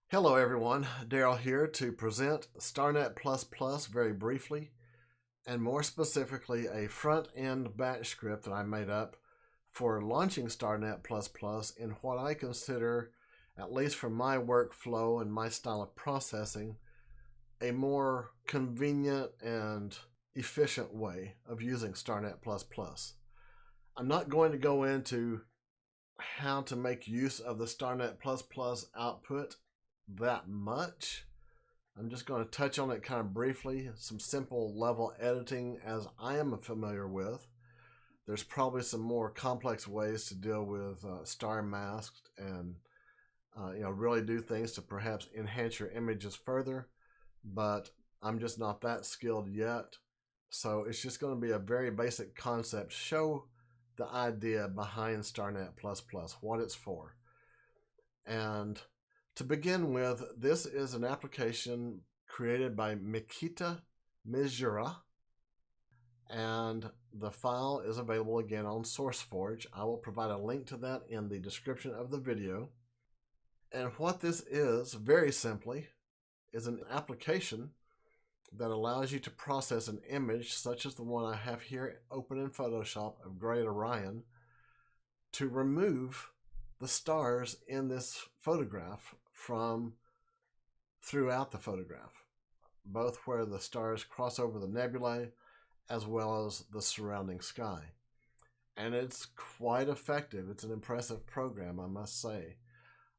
Hello everyone, Daryl here to present Starnet++ very briefly, and more specifically a front-end batch script that I made up for launching Starnet++ in what I consider, at least for my workflow and my style of processing, a more convenient and efficient way of using Starnet++. I'm not going to go into how to make use of the Starnet++ output that much. I'm just going to touch on it kind of briefly, some simple level editing as I am familiar with. There's probably some more complex ways to deal with star masks and really do things to perhaps enhance your images further, but I'm just not that skilled yet. So it's just going to be a very basic concept, show the idea behind Starnet++, what it's for. And to begin with, this is an application created by Mikita Mizura, and the file is available again on SourceForge. I will provide a link to that in the description of the video. And what this is, very simply, is an application that allows you to process an image such as the one I have here open in Photoshop of Great Orion to remove the stars in this photograph from throughout the photograph, both where the stars cross over the nebulae as well as the surrounding sky. And it's quite effective. It's an impressive program, I must say.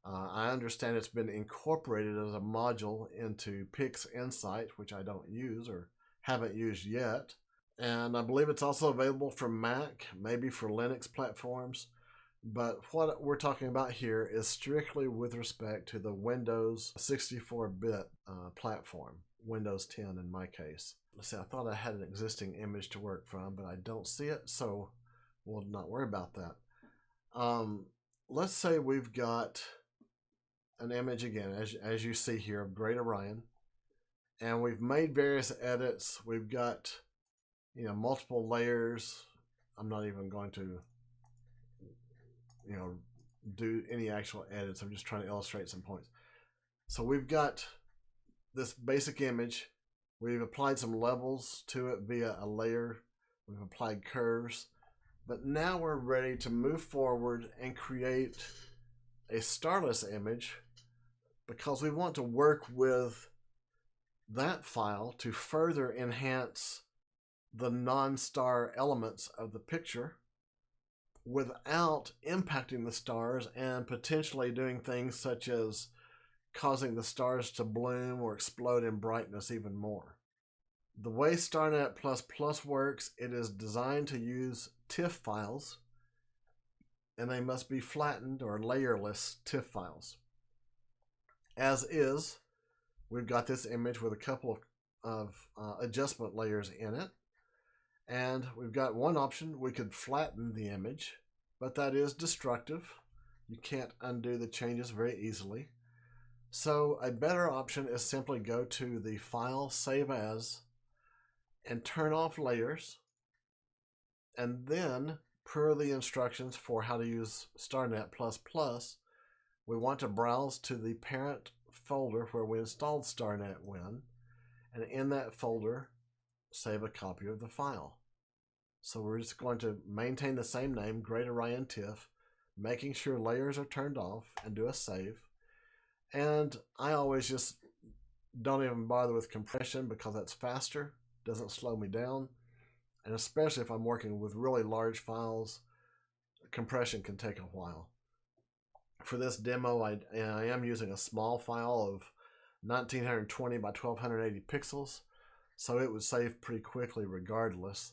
I understand it's been incorporated as a module into PixInsight, which I don't use or haven't used yet. And I believe it's also available for Mac, maybe for Linux platforms. But what we're talking about here is strictly with respect to the Windows 64-bit platform, Windows 10 in my case. Let's see, I thought I had an existing image to work from, but I don't see it, so we'll not worry about that. Let's say we've got an image again, as you see here, of Great Orion, and we've made various edits. We've got, multiple layers. I'm not even going to do any actual edits. I'm just trying to illustrate some points. So we've got this basic image. We've applied some levels to it via a layer. We've applied curves. But now we're ready to move forward and create a starless image because we want to work with that file to further enhance the non-star elements of the picture without impacting the stars and potentially doing things such as causing the stars to bloom or explode in brightness even more. The way Starnet++ works, it is designed to use TIFF files, and they must be flattened or layerless TIFF files. As is, we've got this image with a couple of adjustment layers in it. And we've got one option. We could flatten the image, but that is destructive. You can't undo the changes very easily. So a better option is simply go to the File, Save As, and turn off layers. And then, per the instructions for how to use Starnet++, we want to browse to the parent folder where we installed Starnet when, and in that folder, save a copy of the file. So we're just going to maintain the same name, Great Orion TIFF, making sure layers are turned off, and do a save. And I always just don't even bother with compression because that's faster, doesn't slow me down. And especially if I'm working with really large files, compression can take a while. For this demo, I am using a small file of 1920 by 1280 pixels, so it would save pretty quickly regardless.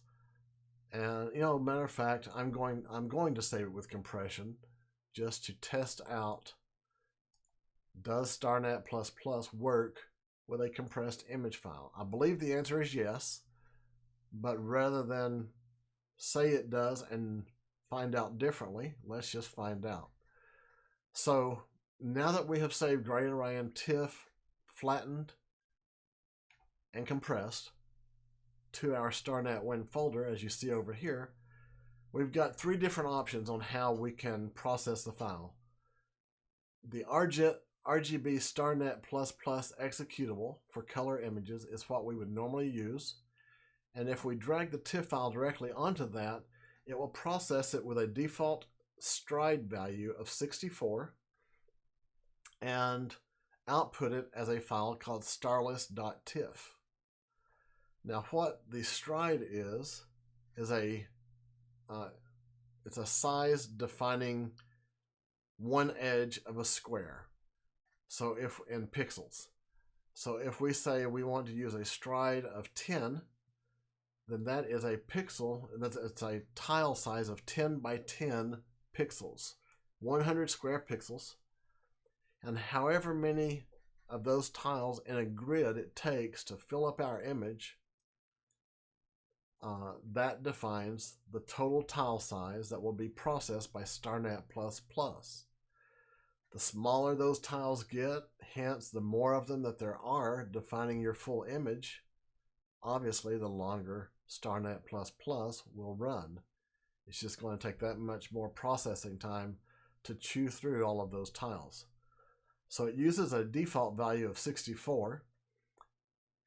And matter of fact, I'm going to save it with compression just to test out, does Starnet++ work with a compressed image file? I believe the answer is yes, but rather than say it does and find out differently, let's just find out. So now that we have saved Great Orion TIFF flattened and compressed to our Starnet Win folder, as you see over here, we've got three different options on how we can process the file. The RJIT RGB Starnet++ executable for color images is what we would normally use. And if we drag the TIFF file directly onto that, it will process it with a default stride value of 64 and output it as a file called starlist.tiff. Now what the stride is a it's a size defining one edge of a square. So if in pixels. So if we say we want to use a stride of 10, then that is a pixel, it's a tile size of 10 by 10 pixels, 100 square pixels. And however many of those tiles in a grid it takes to fill up our image, that defines the total tile size that will be processed by Starnet++. The smaller those tiles get, hence the more of them that there are defining your full image, obviously the longer Starnet++ will run. It's just going to take that much more processing time to chew through all of those tiles. So it uses a default value of 64,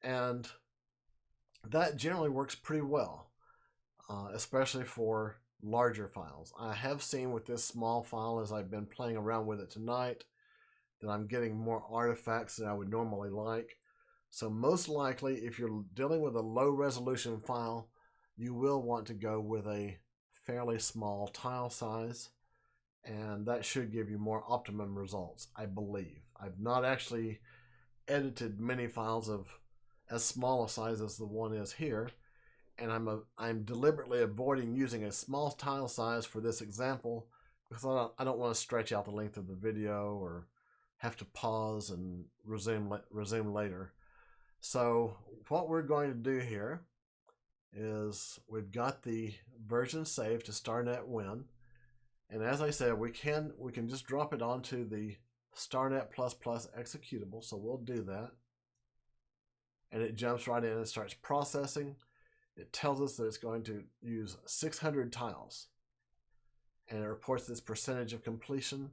and that generally works pretty well, especially for larger files. I have seen with this small file, as I've been playing around with it tonight, that I'm getting more artifacts than I would normally like. So most likely, if you're dealing with a low resolution file, you will want to go with a fairly small tile size, and that should give you more optimum results, I believe. I've not actually edited many files of as small a size as the one is here, and I'm deliberately avoiding using a small tile size for this example because I don't want to stretch out the length of the video or have to pause and resume later. So what we're going to do here is we've got the version saved to Starnet Win, and as I said, we can just drop it onto the Starnet++ executable, so we'll do that. And it jumps right in and starts processing. It tells us that it's going to use 600 tiles, and it reports this percentage of completion,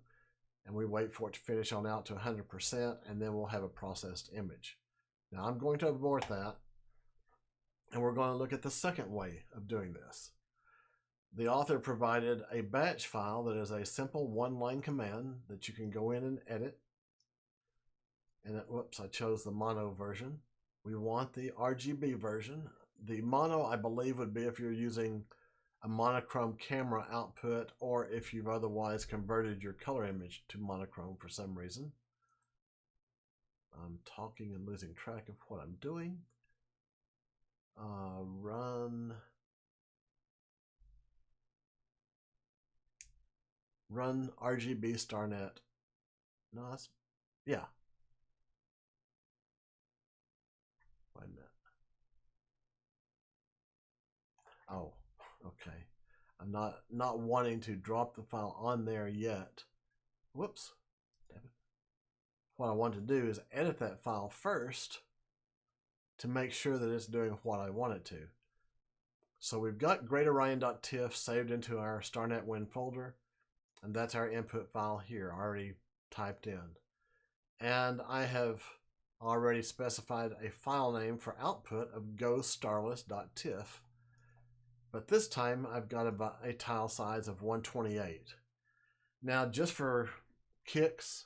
and we wait for it to finish on out to 100%, and then we'll have a processed image. Now I'm going to abort that, and we're going to look at the second way of doing this. The author provided a batch file that is a simple one-line command that you can go in and edit. And whoops, I chose the mono version. We want the RGB version. The mono, I believe, would be if you're using a monochrome camera output, or if you've otherwise converted your color image to monochrome for some reason. I'm talking and losing track of what I'm doing. Run RGB Starnet. No, that's, yeah. Wait a minute. Oh, okay. I'm not wanting to drop the file on there yet. Whoops. Damn it. What I want to do is edit that file first to make sure that it's doing what I want it to. So we've got greaterorion.tiff saved into our Starnet Win folder, and that's our input file here already typed in. And I have already specified a file name for output of go_starlist.tiff. But this time I've got about a tile size of 128. Now, just for kicks,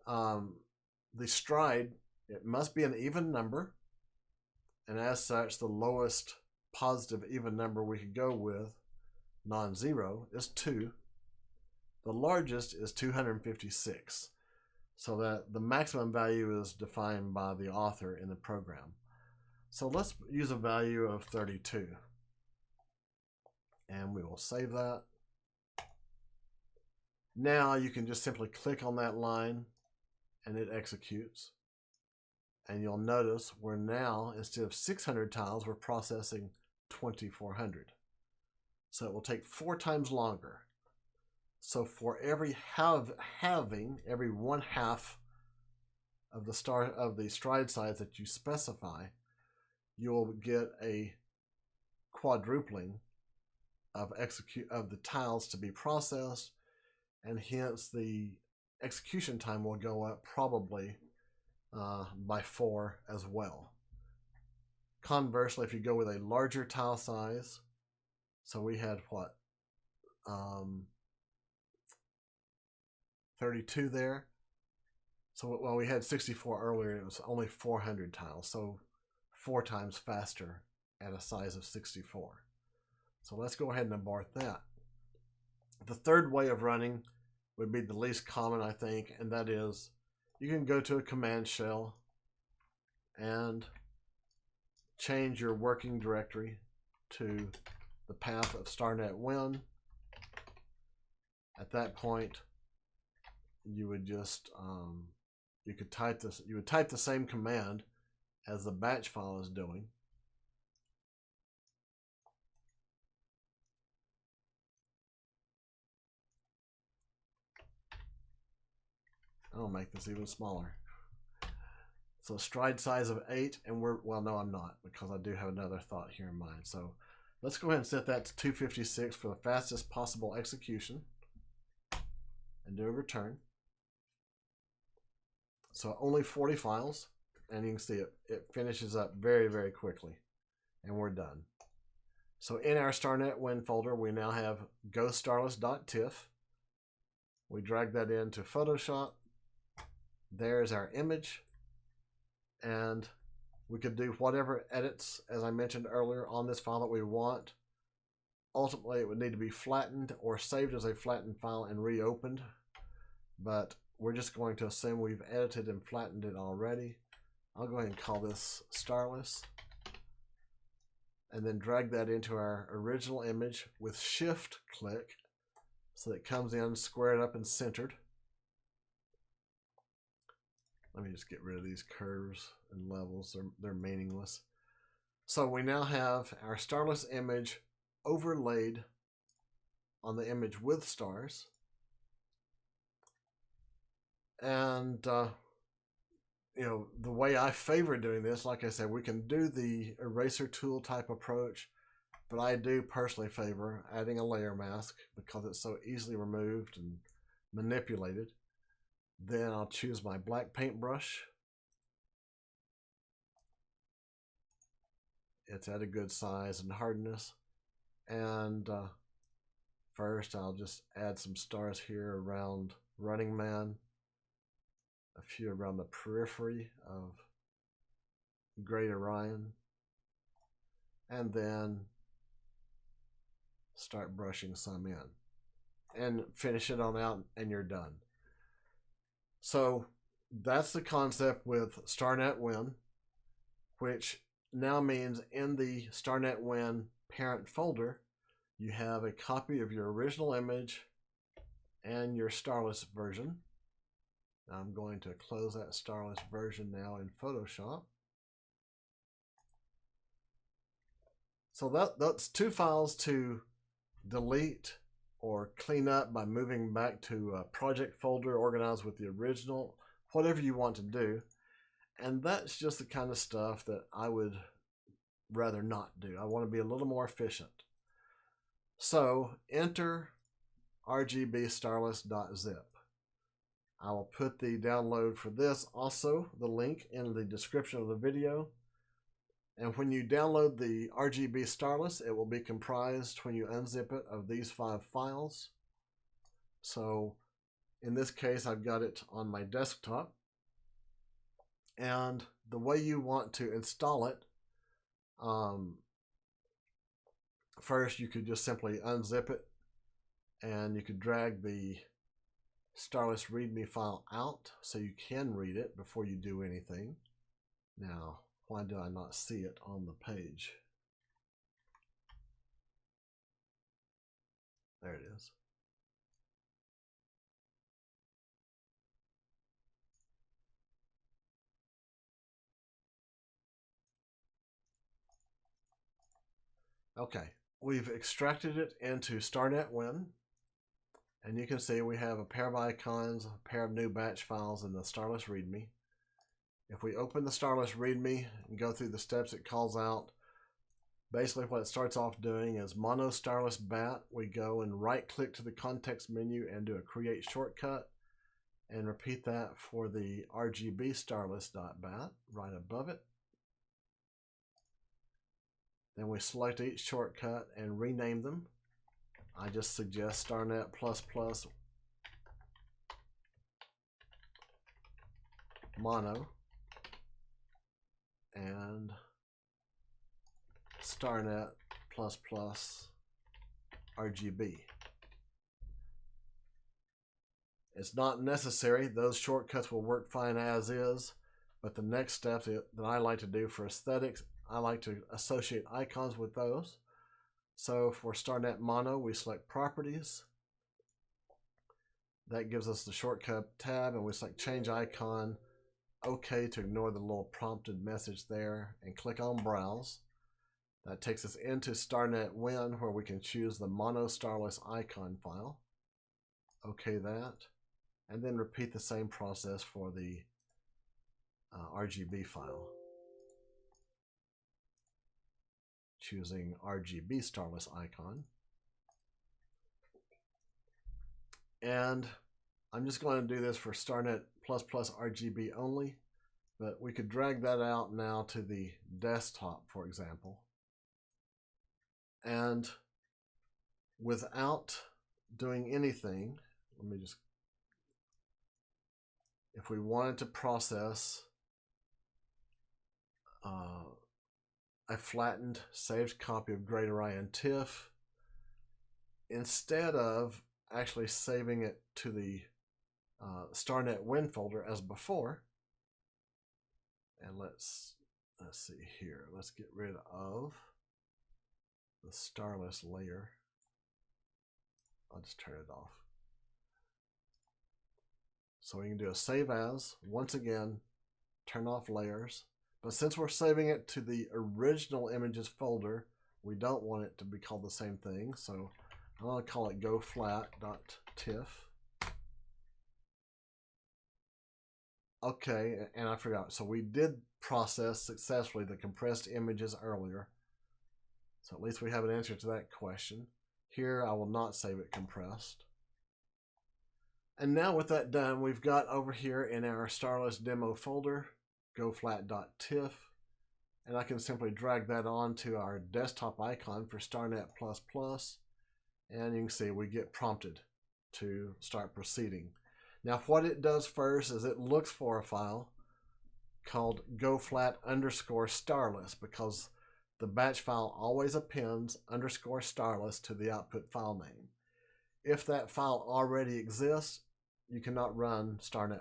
the stride, it must be an even number, and as such, the lowest positive even number we could go with, non-zero, is 2. The largest is 256, so that the maximum value is defined by the author in the program. So let's use a value of 32, and we will save that. Now you can just simply click on that line and it executes. And you'll notice we're now, instead of 600 tiles, we're processing 2,400. So it will take 4 times longer. So for every halving, every 1/2 of the stride size that you specify, you'll get a quadrupling of the tiles to be processed, and hence the execution time will go up probably by 4 as well. Conversely, if you go with a larger tile size, so we had what, 32 there. So well, we had 64 earlier. It was only 400 tiles, so 4 times faster at a size of 64. So let's go ahead and abort that. The third way of running would be the least common, I think, and that is you can go to a command shell and change your working directory to the path of Starnet Win. At that point, you would just you would type the same command as the batch file is doing. I'll make this even smaller. So stride size of 8, and well, no, I'm not, because I do have another thought here in mind. So let's go ahead and set that to 256 for the fastest possible execution, and do a return. So only 40 files, and you can see it finishes up very, very quickly, and we're done. So in our Starnet Win folder, we now have GoStarless.tiff. We drag that into Photoshop. There's our image, and we could do whatever edits, as I mentioned earlier, on this file that we want. Ultimately, it would need to be flattened or saved as a flattened file and reopened, but we're just going to assume we've edited and flattened it already. I'll go ahead and call this Starless, and then drag that into our original image with Shift click so that it comes in squared up and centered. Let me just get rid of these curves and levels. They're meaningless. So we now have our starless image overlaid on the image with stars. And, you know, the way I favor doing this, like I said, we can do the eraser tool type approach, but I do personally favor adding a layer mask because it's so easily removed and manipulated. Then I'll choose my black paintbrush. It's at a good size and hardness. And first I'll just add some stars here around Running Man, a few around the periphery of Great Orion, and then start brushing some in and finish it on out, and you're done. So that's the concept with Starnet Win, which now means in the Starnet Win parent folder, you have a copy of your original image and your starless version. I'm going to close that starless version now in Photoshop. So that's 2 files to delete or clean up by moving back to a project folder organized with the original, whatever you want to do. And that's just the kind of stuff that I would rather not do. I want to be a little more efficient. So enter rgbstarless.zip. I will put the download for this, also the link, in the description of the video. And when you download the RGB Starless, it will be comprised, when you unzip it, of these 5 files. So in this case, I've got it on my desktop. And the way you want to install it, first you could just simply unzip it, and you could drag the Starless README file out so you can read it before you do anything. Now, why do I not see it on the page? There it is. Okay, we've extracted it into Starnet Win, and you can see we have a pair of icons, a pair of new batch files, and the Starless README. If we open the Starless README and go through the steps it calls out, basically what it starts off doing is Mono Starless Bat. We go and right click to the context menu and do a create shortcut, and repeat that for the RGB starlist.bat right above it. Then we select each shortcut and rename them. I just suggest Starnet++ mono and Starnet++ RGB. It's not necessary. Those shortcuts will work fine as is, but the next step that I like to do for aesthetics, I like to associate icons with those. So for Starnet Mono, we select Properties. That gives us the shortcut tab, and we select Change Icon. OK to ignore the little prompted message there, and click on Browse. That takes us into Starnet Win, where we can choose the Mono Starless icon file. OK that, and then repeat the same process for the RGB file. Choosing RGB Starless icon. And I'm just going to do this for Starnet++ RGB only, but we could drag that out now to the desktop, for example. And without doing anything, let me just, if we wanted to process a flattened saved copy of Greater Iron TIFF, instead of actually saving it to the Starnet Win folder as before, and let's see here, let's get rid of the Starless layer. I'll just turn it off. So we can do a save as, once again, turn off layers. But since we're saving it to the original images folder, we don't want it to be called the same thing. So I'm going to call it goflat.tiff. Okay, and I forgot. So we did process successfully the compressed images earlier. So at least we have an answer to that question. Here I will not save it compressed. And now with that done, we've got over here in our Starless demo folder, goflat.tiff, and I can simply drag that on to our desktop icon for Starnet++, and you can see we get prompted to start proceeding. Now what it does first is it looks for a file called goflat_starless, because the batch file always appends _starless to the output file name. If that file already exists, you cannot run Starnet++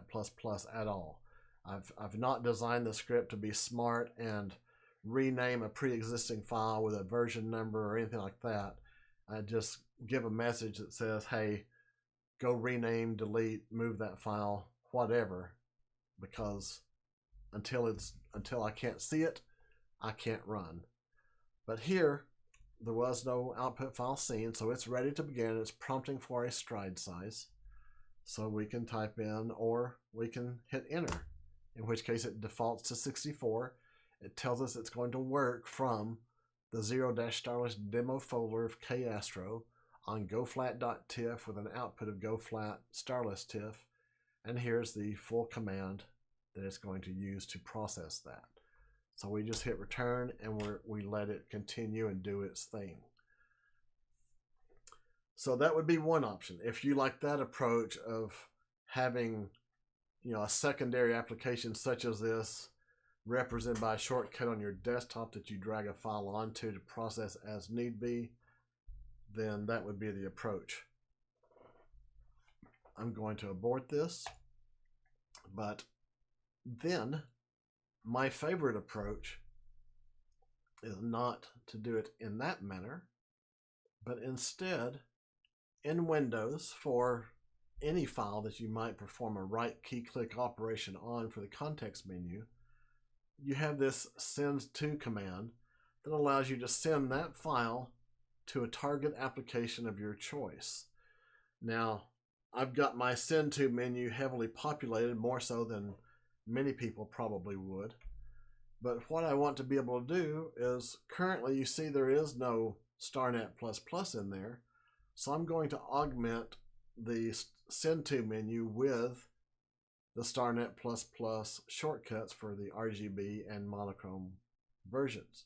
at all. I've not designed the script to be smart and rename a pre-existing file with a version number or anything like that. I just give a message that says, hey, go rename, delete, move that file, whatever, because until I can't see it, I can't run. But here, there was no output file seen, so it's ready to begin. It's prompting for a stride size. So we can type in, or we can hit enter, in which case it defaults to 64. It tells us it's going to work from the 0-starless demo folder of kastro on goflat.tiff with an output of goflat starless tiff. And here's the full command that it's going to use to process that. So we just hit return and we let it continue and do its thing. So that would be one option. If you like that approach of having, a secondary application such as this represented by a shortcut on your desktop that you drag a file onto to process as need be, then that would be the approach. I'm going to abort this, but then my favorite approach is not to do it in that manner, but instead in Windows, for any file that you might perform a right key click operation on for the context menu, you have this SendTo command that allows you to send that file to a target application of your choice. Now, I've got my SendTo menu heavily populated, more so than many people probably would. But what I want to be able to do is, currently you see there is no Starnet++ in there. So I'm going to augment the SendTo menu with the Starnet++ shortcuts for the RGB and monochrome versions.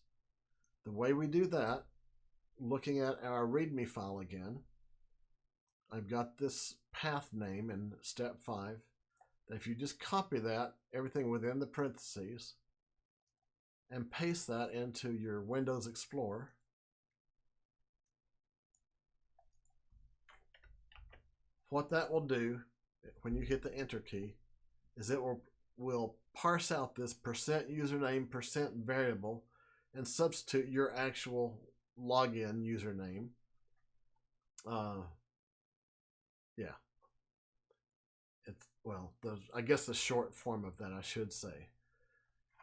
The way we do that, looking at our README file again, I've got this path name in step 5. If you just copy that, everything within the parentheses, and paste that into your Windows Explorer, what that will do when you hit the enter key is it will parse out this %username %variable and substitute your actual login username. Yeah. Well, I guess the short form of that, I should say.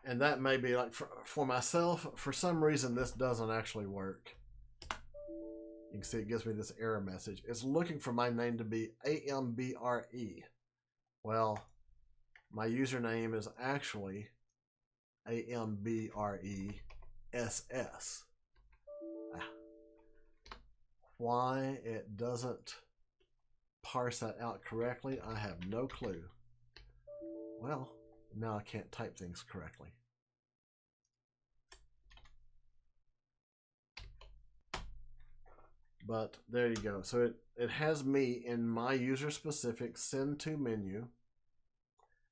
And that may be like for myself, for some reason this doesn't actually work. You can see it gives me this error message. It's looking for my name to be AMBRE. Well, my username is actually AMBRESS. Why it doesn't parse that out correctly, I have no clue. Well, now I can't type things correctly. But there you go. So it has me in my user-specific SendTo menu.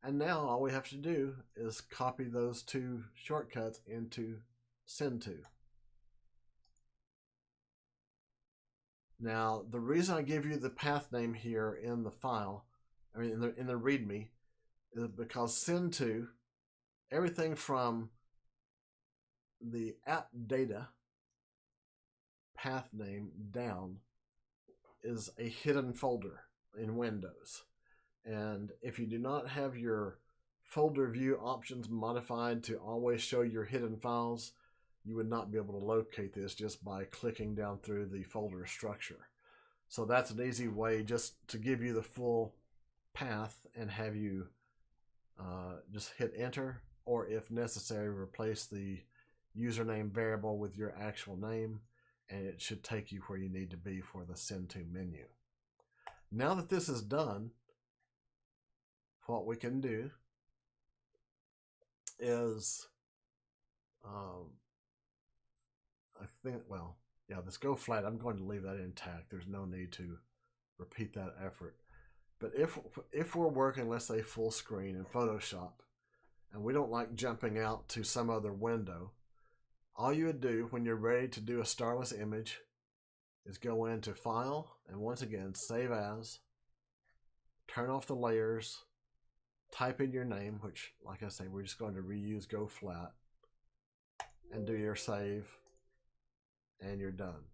And now all we have to do is copy those two shortcuts into SendTo. Now, the reason I give you the path name here in the file, in the README, is because SendTo, everything from the app data path name down is a hidden folder in Windows. And if you do not have your folder view options modified to always show your hidden files, you would not be able to locate this just by clicking down through the folder structure. So that's an easy way just to give you the full path and have you just hit enter, or if necessary, replace the username variable with your actual name, and it should take you where you need to be for the SendTo menu. Now that this is done, what we can do is, I think, well, yeah, this go flat, I'm going to leave that intact. There's no need to repeat that effort. But if we're working, let's say, full screen in Photoshop, and we don't like jumping out to some other window, all you would do when you're ready to do a starless image is go into File, and once again, Save As, turn off the layers, type in your name, which, like I say, we're just going to reuse Go Flat, and do your save, and you're done.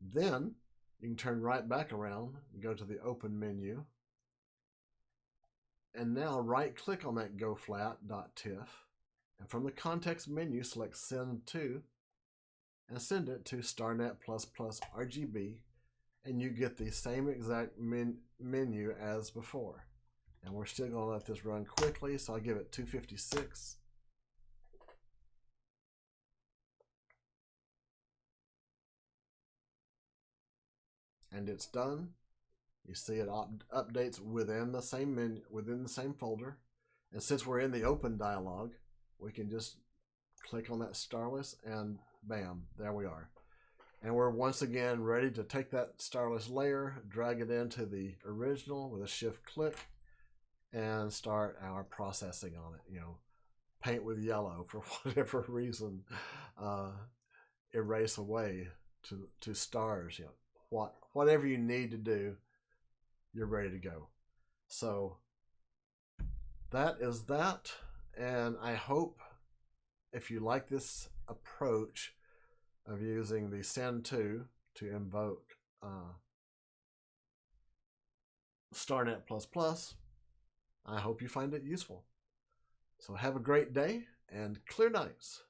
Then you can turn right back around and go to the Open menu, and now right-click on that GoFlat.tiff, and from the context menu, select Send To, and send it to Starnet++ RGB, and you get the same exact menu as before. And we're still going to let this run quickly, so I'll give it 256. And it's done. You see it updates within the same menu, within the same folder. And since we're in the open dialog, we can just click on that starless and bam, there we are. And we're once again ready to take that starless layer, drag it into the original with a shift click, and start our processing on it. You know, paint with yellow for whatever reason, erase away to stars. You know, whatever you need to do, you're ready to go. So that is that, and I hope if you like this approach of using the SendTo to invoke Starnet++, I hope you find it useful. So have a great day and clear nights.